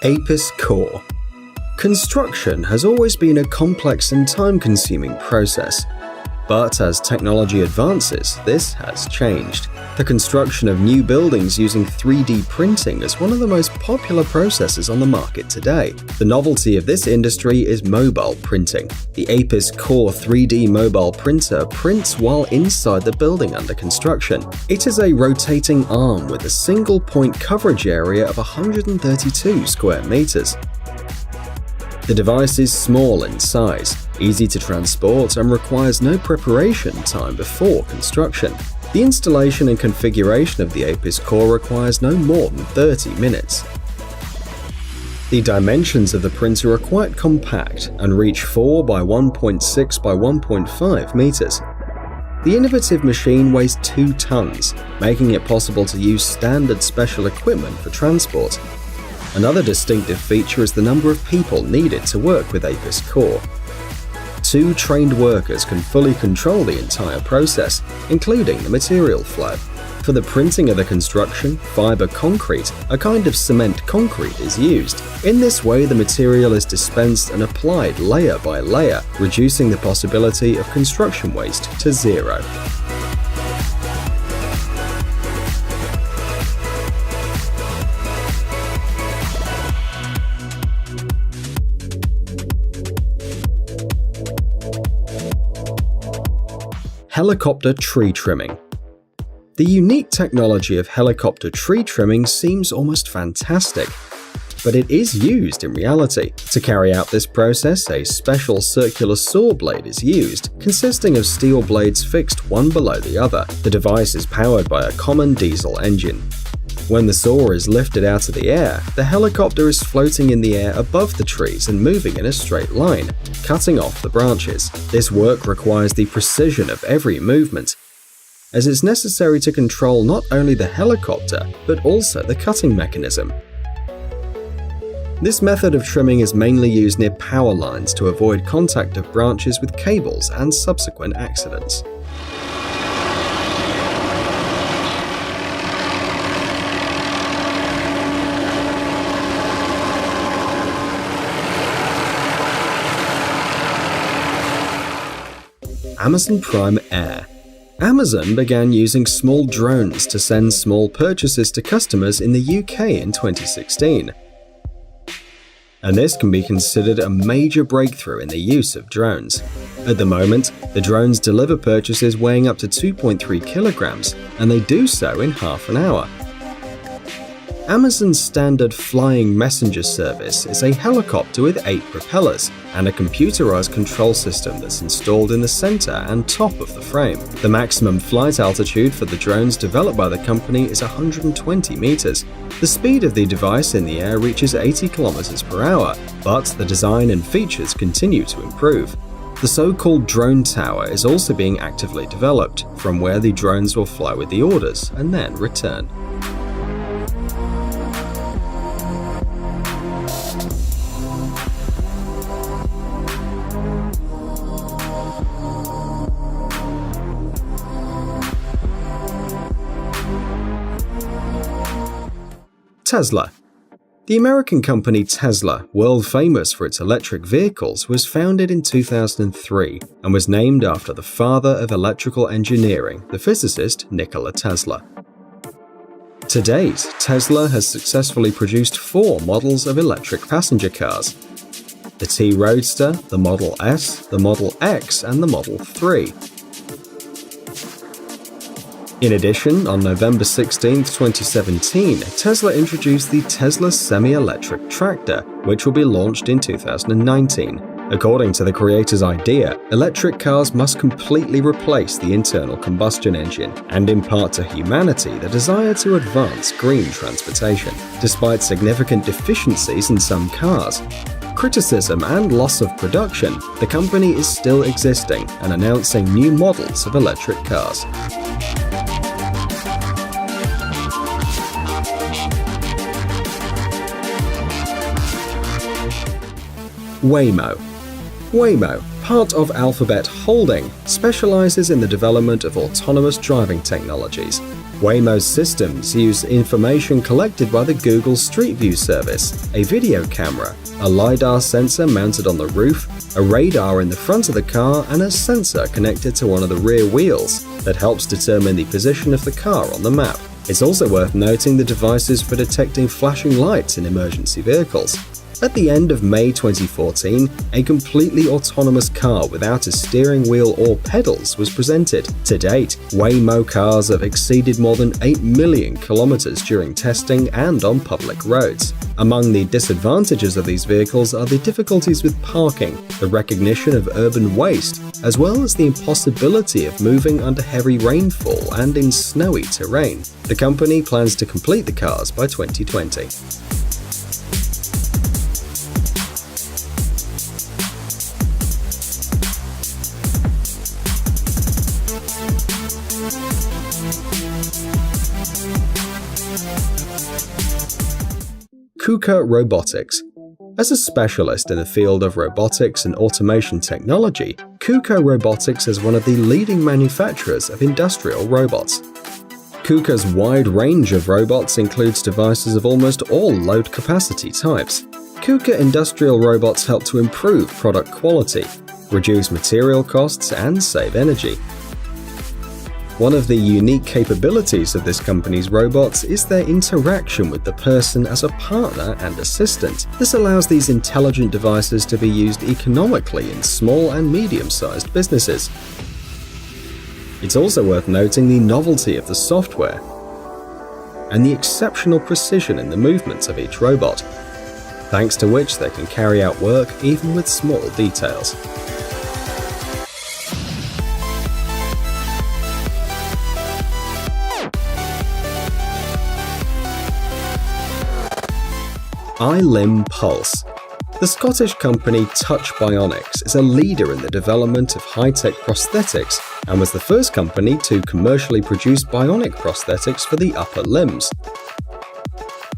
APIS core. Construction has always been a complex and time-consuming process. But as technology advances, this has changed. The construction of new buildings using 3D printing is one of the most popular processes on the market today. The novelty of this industry is mobile printing. The APIS Core 3D mobile printer prints while inside the building under construction. It is a rotating arm with a single point coverage area of 132 square meters. The device is small in size, easy to transport, and requires no preparation time before construction. The installation and configuration of the APIS core requires no more than 30 minutes. The dimensions of the printer are quite compact and reach 4 by 1.6 by 1.5 meters. The innovative machine weighs 2 tons, making it possible to use standard special equipment for transport. Another distinctive feature is the number of people needed to work with APIS core. 2 trained workers can fully control the entire process, including the material flow. For the printing of the construction, fiber concrete, a kind of cement concrete, is used. In this way, the material is dispensed and applied layer by layer, reducing the possibility of construction waste to zero. Helicopter tree trimming. The unique technology of helicopter tree trimming seems almost fantastic, but it is used in reality. To carry out this process, a special circular saw blade is used, consisting of steel blades fixed one below the other. The device is powered by a common diesel engine. When the saw is lifted out of the air, the helicopter is floating in the air above the trees and moving in a straight line, cutting off the branches. This work requires the precision of every movement, as it's necessary to control not only the helicopter, but also the cutting mechanism. This method of trimming is mainly used near power lines to avoid contact of branches with cables and subsequent accidents. Amazon Prime Air. Amazon began using small drones to send small purchases to customers in the UK in 2016. And this can be considered a major breakthrough in the use of drones. At the moment, the drones deliver purchases weighing up to 2.3 kilograms, and they do so in half an hour. Amazon's standard flying messenger service is a helicopter with 8 propellers and a computerized control system that's installed in the center and top of the frame. The maximum flight altitude for the drones developed by the company is 120 meters. The speed of the device in the air reaches 80 kilometers per hour, but the design and features continue to improve. The so-called drone tower is also being actively developed, from where the drones will fly with the orders and then return. Tesla. The American company Tesla, world famous for its electric vehicles, was founded in 2003 and was named after the father of electrical engineering, the physicist Nikola Tesla. To date, Tesla has successfully produced 4 models of electric passenger cars: the T Roadster, the Model S, the Model X, and the Model 3. In addition, on November 16, 2017, Tesla introduced the Tesla semi-electric tractor, which will be launched in 2019. According to the creator's idea, electric cars must completely replace the internal combustion engine and impart to humanity the desire to advance green transportation. Despite significant deficiencies in some cars, criticism and loss of production, the company is still existing and announcing new models of electric cars. Waymo. Waymo, part of Alphabet Holding, specializes in the development of autonomous driving technologies. Waymo's systems use information collected by the Google Street View service, a video camera, a LiDAR sensor mounted on the roof, a radar in the front of the car, and a sensor connected to one of the rear wheels that helps determine the position of the car on the map. It's also worth noting the devices for detecting flashing lights in emergency vehicles. At the end of May 2014, a completely autonomous car without a steering wheel or pedals was presented. To date, Waymo cars have exceeded more than 8 million kilometers during testing and on public roads. Among the disadvantages of these vehicles are the difficulties with parking, the recognition of urban waste, as well as the impossibility of moving under heavy rainfall and in snowy terrain. The company plans to complete the cars by 2020. KUKA Robotics. As a specialist in the field of robotics and automation technology, KUKA Robotics is one of the leading manufacturers of industrial robots. KUKA's wide range of robots includes devices of almost all load capacity types. KUKA industrial robots help to improve product quality, reduce material costs, and save energy. One of the unique capabilities of this company's robots is their interaction with the person as a partner and assistant. This allows these intelligent devices to be used economically in small and medium-sized businesses. It's also worth noting the novelty of the software and the exceptional precision in the movements of each robot, thanks to which they can carry out work even with small details. Eye-Limb Pulse. The Scottish company Touch Bionics is a leader in the development of high-tech prosthetics and was the first company to commercially produce bionic prosthetics for the upper limbs.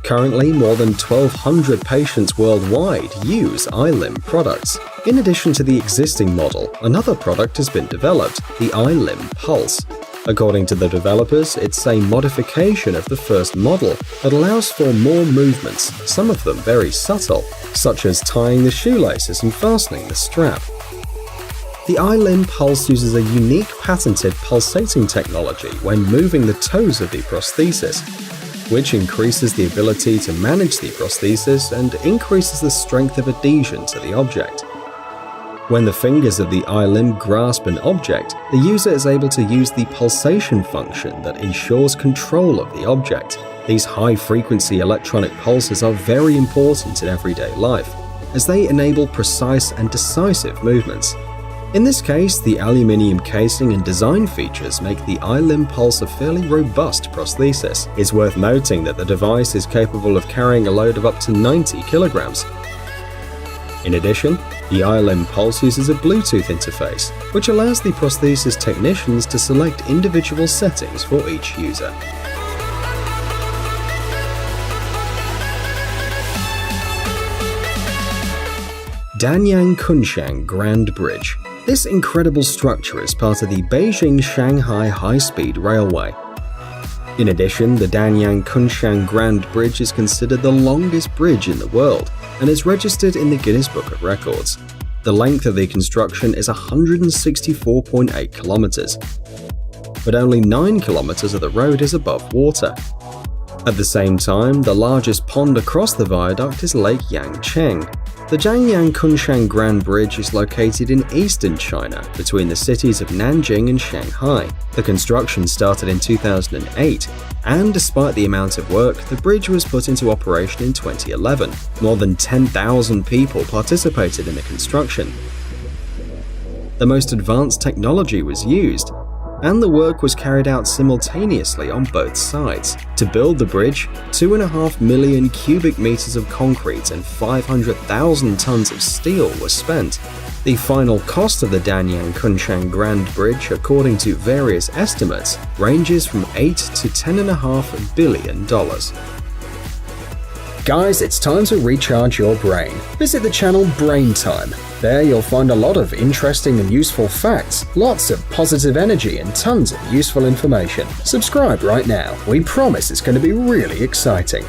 Currently, more than 1,200 patients worldwide use Eye-Limb products. In addition to the existing model, another product has been developed, the Eye-Limb Pulse. According to the developers, it's a modification of the first model that allows for more movements, some of them very subtle, such as tying the shoelaces and fastening the strap. The Eye-Limb Pulse uses a unique patented pulsating technology when moving the toes of the prosthesis, which increases the ability to manage the prosthesis and increases the strength of adhesion to the object. When the fingers of the eye-limb grasp an object, the user is able to use the pulsation function that ensures control of the object. These high-frequency electronic pulses are very important in everyday life, as they enable precise and decisive movements. In this case, the aluminium casing and design features make the Eye-Limb Pulse a fairly robust prosthesis. It's worth noting that the device is capable of carrying a load of up to 90 kilograms. In addition, the Eye-Limb Pulse uses a Bluetooth interface, which allows the prosthesis technicians to select individual settings for each user. Danyang Kunshan Grand Bridge. This incredible structure is part of the Beijing-Shanghai High-Speed Railway. In addition, the Danyang Kunshan Grand Bridge is considered the longest bridge in the world and is registered in the Guinness Book of Records. The length of the construction is 164.8 kilometers, but only 9 kilometers of the road is above water. At the same time, the largest pond across the viaduct is Lake Yangcheng. The Danyang Kunshan Grand Bridge is located in eastern China, between the cities of Nanjing and Shanghai. The construction started in 2008, and despite the amount of work, the bridge was put into operation in 2011. More than 10,000 people participated in the construction. The most advanced technology was used, and the work was carried out simultaneously on both sides. To build the bridge, 2.5 million cubic meters of concrete and 500,000 tons of steel were spent. The final cost of the Danyang Kunshan Grand Bridge, according to various estimates, ranges from $8 to $10.5 billion. Guys, it's time to recharge your brain. Visit the channel Brain Time. There you'll find a lot of interesting and useful facts, lots of positive energy, and tons of useful information. Subscribe right now. We promise it's going to be really exciting.